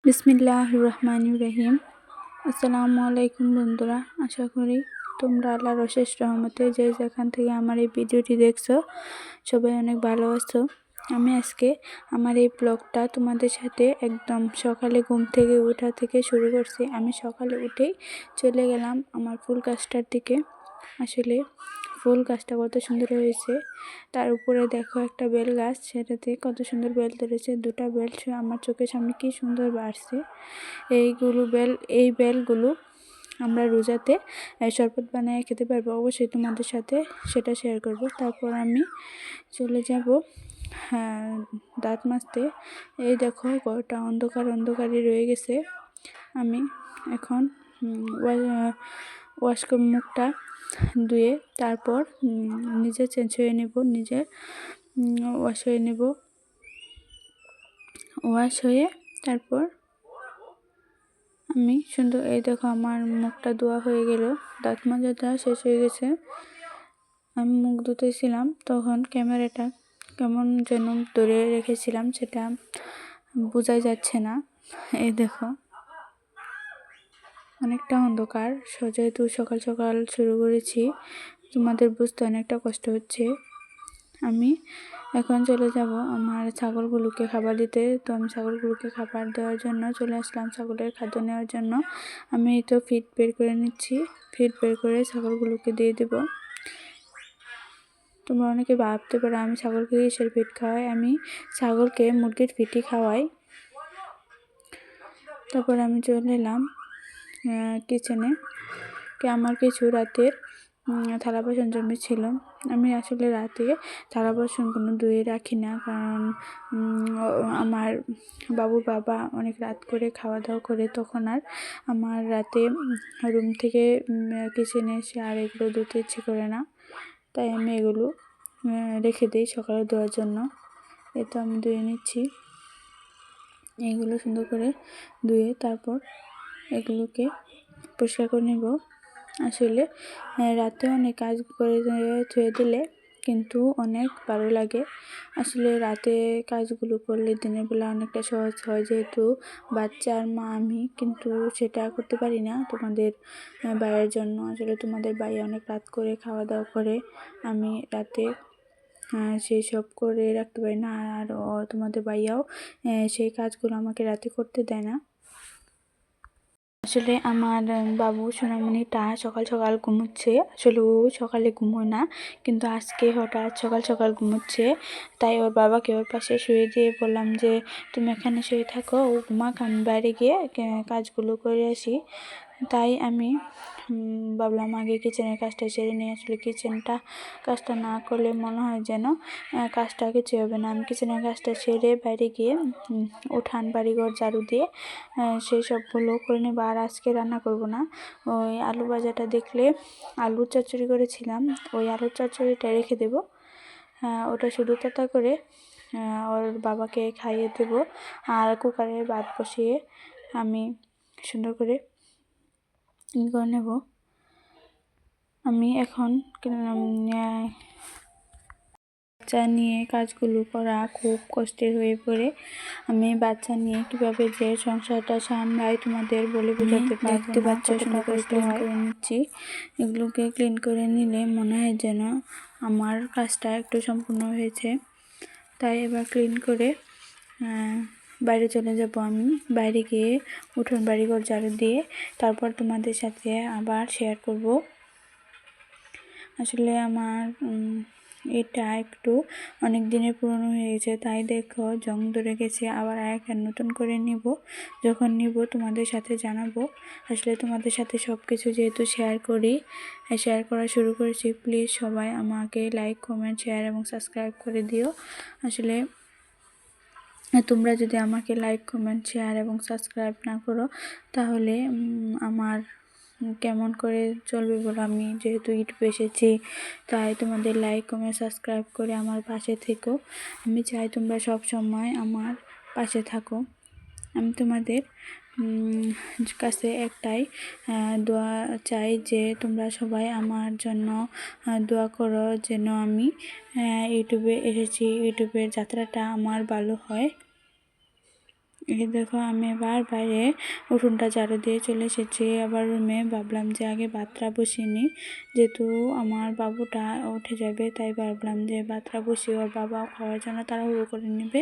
বিসমিল্লাহির রহমানির রহিম। আসসালামু আলাইকুম বন্ধুরা, আশা করি তোমরা আল্লাহর অশেষ রহমতে যে যেখান থেকে আমার এই ভিডিওটি দেখছো সবাই অনেক ভালো আছো। আমি আজকে আমার এই ব্লগটা তোমাদের সাথে একদম সকালে ঘুম থেকে ওঠা থেকে শুরু করছি। আমি সকালে উঠেই চলে গেলাম আমার ফুল গাছটার দিকে। আসলে ফুল গাছটা কত সুন্দর হয়েছে, তার উপরে দেখো একটা বেল গাছ, সেটাতে কত সুন্দর বেল ধরেছে। দুটা বেল আমার চোখের সামনে কি সুন্দর বাড়ছে। এই বেলগুলো আমরা রোজাতে শরবত বানিয়ে খেতে পারবো। অবশ্যই তোমাদের সাথে সেটা শেয়ার করব। তারপর আমি চলে যাব দাঁত মাজতে। এই দেখো ঘরটা অন্ধকারই রয়ে গেছে। আমি এখন মুখটা ধুয়ে তারপর নিজে চেঞ্জ হয়ে নেব, নিজে ওয়াশ হয়ে তারপর আমি সুন্দর, এই দেখো আমার মুখটা ধোয়া হয়ে গেল, দাঁত মাজাটা শেষ হয়ে গেছে। আমি মুখ ধুতেছিলাম তখন ক্যামেরাটা কেমন যেন ধরে রেখেছিলাম, সেটা বোঝাই যাচ্ছে না। এই দেখো অনেকটা অন্ধকার, যেহেতু সকাল সকাল শুরু করেছি, তোমাদের বুঝতে অনেকটা কষ্ট হচ্ছে। আমি এখন চলে যাব আমার ছাগলগুলোকে খাবার দিতে। তো আমি ছাগলগুলোকে খাবার দেওয়ার জন্য চলে আসলাম, ছাগলের খাদ্য নেওয়ার জন্য। আমি তো ফিড বের করে নিচ্ছি, ফিড বের করে ছাগলগুলোকে দিয়ে দেব। তোমরা অনেকে ভাবতে পারো আমি ছাগলকে কিসের ফিড খাওয়াই। আমি ছাগলকে মুরগির ফিডই খাওয়াই। তারপর আমি চলে এলাম কিচেনে। আমার কিছু রাতের থালা বাসন জমেছিল। আমি আসলে রাতে থালা বাসন কোনো ধুয়ে রাখি না, কারণ আমার বাবুর বাবা অনেক রাত করে খাওয়া দাওয়া করে, তখন আর আমার রাতে রুম থেকে কিচেনে এসে আর এগুলো ধুতে ইচ্ছে করে না। তাই আমি এগুলো রেখে দিই সকালে ধোয়ার জন্য। এই তো আমি ধুয়ে নিচ্ছি, এইগুলো সুন্দর করে ধুয়ে তারপর এগুলোকে পরিষ্কার করে নেব। আসলে রাতে অনেক কাজ করে ধুয়ে দিলে কিন্তু অনেক ভালো লাগে। আসলে রাতে কাজগুলো করলে দিনের বেলা অনেকটা সহজ হয়, যেহেতু বাচ্চার মা আমি, কিন্তু সেটা করতে পারি না তোমাদের ভাইয়ের জন্য। আসলে তোমাদের ভাই অনেক রাত করে খাওয়া দাওয়া করে, আমি রাতে সেই সব করে রাখতে পারি না। আর তোমাদের ভাইয়াও সেই কাজগুলো আমাকে রাতে করতে দেয় না। আসলে আমার বাবু সোনামণিটা সকাল সকাল ঘুমোচ্ছে। আসলে ও সকালে ঘুমোয় না, কিন্তু আজকে হঠাৎ সকাল সকাল ঘুমোচ্ছে। তাই ওর বাবাকে ওর পাশে শুয়ে দিয়ে বললাম যে তুমি এখানে শুয়ে থাকো, ও ঘুমাক, আমি বাইরে গিয়ে কাজগুলো করে আসি। তাই আমি ভাবলাম আগে কিচেনের কাজটা সেরে নিয়ে। আসলে কাজটা না করলে মনে হয় যেন কাজটা কিছু হবে না। আমি কিচেনের কাজটা সেরে বাইরে গিয়ে উঠান বাড়িঘর ঝাড়ু দিয়ে সেই সবগুলো করে নেব। আর আজকে রান্না করব না, ওই আলু ভাজাটা দেখলে আলুর চচ্চড়ি করেছিলাম, ওই আলুর চচ্চড়িটা রেখে দেব। ওটা শুধু তাতা করে ওর বাবাকে খাইয়ে দেব। আর কুকারে ভাত বসিয়ে আমি সুন্দর করে করে নেব। আমি এখন বাচ্চা নিয়ে কাজগুলো করা খুব কষ্টের হয়ে পড়ে। আমি বাচ্চা নিয়ে কিভাবে যে সংসারটা সামলাই তোমাদের বলে বোঝাতে দেখতে পাচ্ছ। সুন্দর করে ক্লিন করে নিচ্ছি। এগুলোকে ক্লিন করে নিলে মনে হয় যেন আমার কাজটা একটু সম্পূর্ণ হয়েছে। তাই এবার ক্লিন করে বাইরে চলে যাব। আমি বাইরে গিয়ে উঠোন বাড়িঘর ঝাড়ু দিয়ে তারপর তোমাদের সাথে আবার শেয়ার করব। আসলে আমার এটা একটু অনেক দিনের পুরনো হয়ে গেছে, তাই দেখো জং ধরে গেছে। আবার একটা নতুন করে নিব, যখন নিব তোমাদের সাথে জানাবো। আসলে তোমাদের সাথে সব কিছু যেহেতু শেয়ার করা শুরু করেছি, প্লিজ সবাই আমাকে লাইক, কমেন্ট, শেয়ার এবং সাবস্ক্রাইব করে দিও। আসলে তোমরা যদি আমাকে লাইক, কমেন্ট, শেয়ার এবং সাবস্ক্রাইব না করো তাহলে আমার কেমন করে চলবে বলো। আমি যেহেতু ইউটিউবে এসেছি, তাই তোমাদের লাইক, কমেন্ট, সাবস্ক্রাইব করে আমার পাশে থেকো। আমি চাই তোমরা সব সময় আমার পাশে থাকো। আমি তোমাদের কাছে একটাই দোয়া চাই যে তোমরা সবাই আমার জন্য দোয়া করো, যেন আমি ইউটিউবে এসেছি, ইউটিউবের যাত্রাটা আমার ভালো হয়। এই দেখো আমি এবার বাইরে উঠোনটা ঝাড়ু দিয়ে চলে এসেছি। আবার রুমে ভাবলাম যে আগে ভাতটা বসিয়ে নিই, যেহেতু আমার বাবুটা উঠে যাবে তাই ভাবলাম যে ভাতটা বসিয়ে ওর বাবা খাওয়ার জন্য তাড়াহুড়ো করে নেবে।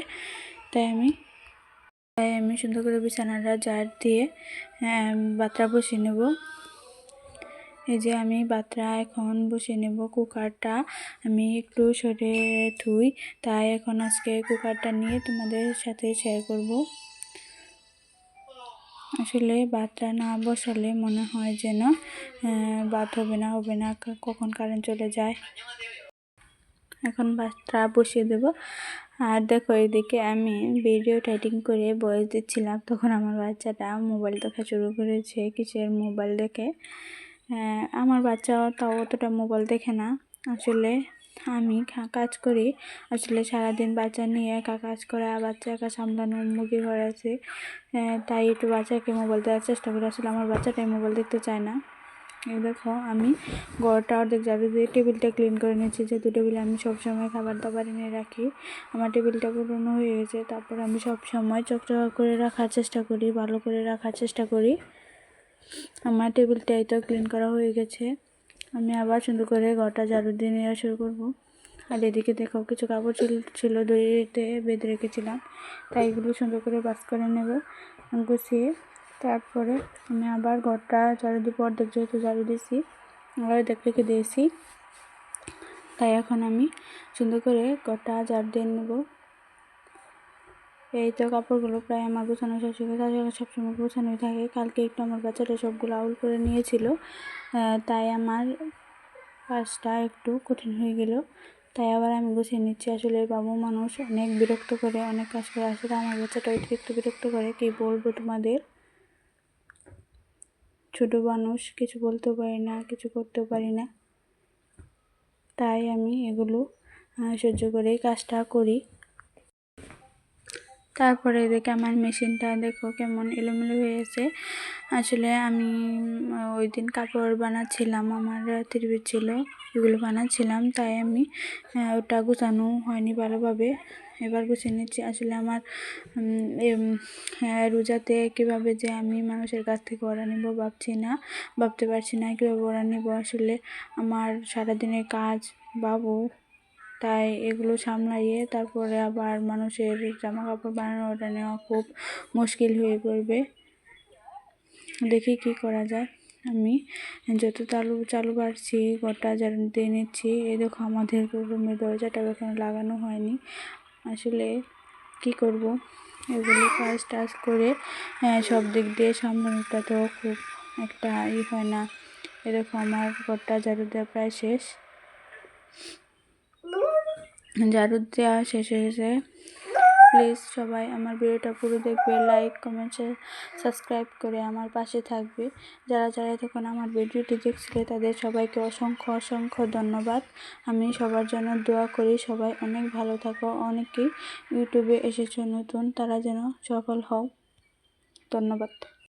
তাই আমি সুন্দর করে বিছানাটা ঝাড় দিয়ে ভাতটা বসিয়ে নেব। এই যে আমি ভাতটা এখন বসিয়ে নেব। কুকারটা আমি একটু সরে ধুই, তাই এখন আজকে কুকারটা নিয়ে তোমাদের সাথে শেয়ার করব। আসলে ভাতটা না বসালে মনে হয় যেন ভাত হবে না, কখন কারেন্ট চলে যায়। এখন ভাতটা বসিয়ে দেব। আর দেখো এইদিকে আমি ভিডিও এডিটিং করে ভয়েস দিচ্ছিলাম, তখন আমার বাচ্চাটা মোবাইল দেখা শুরু করেছে। কিসের মোবাইল দেখে, আমার বাচ্চাও তাও অতটা মোবাইল দেখে না। আসলে আমি কাজ করি, আসলে সারাদিন বাচ্চা নিয়ে একা কাজ করা, বাচ্চা একা সামলানো, মুরগি ঘর আছে, তাই একটু বাচ্চাকে মোবাইল দেওয়ার চেষ্টা করি। আসলে আমার বাচ্চাটাই মোবাইল দেখতে চায় না। এই দেখো আমি ঘরটা অর্ধেক ঝাড়ু দিয়ে টেবিলটা ক্লিন করে নিচ্ছি, যেহেতু টেবিলে আমি সবসময় খাবার দাবার এনে রাখি। আমার টেবিলটা পুরনো হয়ে গেছে, তারপর আমি সবসময় চকচকা করে রাখার চেষ্টা করি, ভালো করে রাখার চেষ্টা করি। আমার টেবিলটাই তো ক্লিন করা হয়ে গেছে। আমি আবার সুন্দর করে ঘরটা ঝাড়ু দিয়ে নেওয়া শুরু করবো। আর এদিকে দেখো কিছু কাপড় ছিল দড়িতে বেঁধে রেখেছিলাম, তাই এগুলো সুন্দর করে বাস করে নেব গুছিয়ে। তারপরে আমি আবার ঘরটা ঝাড়ু দিয়ে অর্ধেক যেহেতু ঝাড়ু দিয়েছি, আবার রেখে দিয়েছি, তাই এখন আমি সুন্দর করে ঘরটা ঝাড়ু দিয়ে নেব। এই তো কাপড়গুলো প্রায় আমার গোছানো শেষ হয়ে গেছে। সবসময় গোছানোই থাকে। কালকে একটু আমার বাচ্চাটা সবগুলো আউল করে নিয়েছিল, তাই আমার কাজটা একটু কঠিন হয়ে গেল, তাই আবার আমি গুছিয়ে নিচ্ছি। আসলে বাবু মানুষ অনেক বিরক্ত করে, অনেক কাজ করে। আসলে আমার বাচ্চাটা অতিরিক্ত বিরক্ত করে, কি বলবো তোমাদের। ছোট মানুষ, কিছু বলতেও পারি না, কিছু করতেও পারি না, তাই আমি এগুলো সহ্য করেই কাজটা করি। তারপরে দেখে আমার মেশিনটা দেখো কেমন এলোমেলো হয়ে গেছে। আসলে আমি ওই দিন কাপড় বানাচ্ছিলাম, আমার তিরবির ছিল, এগুলো বানাচ্ছিলাম, তাই আমি ওটা গুছানো হয়নি ভালোভাবে। এবার গুছিয়ে নিচ্ছি। আসলে আমার রোজাতে কীভাবে যে আমি মানুষের কাছ থেকে অর্ডার নিব ভাবতে পারছি না কীভাবে অর্ডার নিব। আসলে আমার সারাদিনের কাজ, বাবু, তাই এগুলো সামলাইয়ে তারপরে আবার মানুষের জামা কাপড় বানানো অর্ডার নেওয়া খুব মুশকিল হয়ে পড়বে। দেখি কি করা যায়। আমি যত চালু পারছি ঘরটা ঝাড়ু দিয়ে নিচ্ছি। এই দেখো আমাদের রুমের দরজাটা এখনো লাগানো হয়নি। আসলে কি করব, এগুলো কাজ করে সব দিক দিয়ে সামলানোটা তো খুব একটা হয় না। এরকম আমার ঘরটা ঝাড়ু দেওয়া প্রায় শেষ, ঝাড়ু দেওয়া শেষ হয়ে গেছে। প্লিজ সবাই আমার ভিডিওটা পুরো দেখবে, লাইক কমেন্ট সাবস্ক্রাইব করে আমার পাশে থাকবে। যারা তখন আমার ভিডিওটি দেখছিলে তাদের সবাইকে অসংখ্য ধন্যবাদ। আমি সবার জন্য দোয়া করি সবাই অনেক ভালো থাকো। অনেকেই ইউটিউবে এসেছো নতুন, তারা যেন সফল হও। ধন্যবাদ।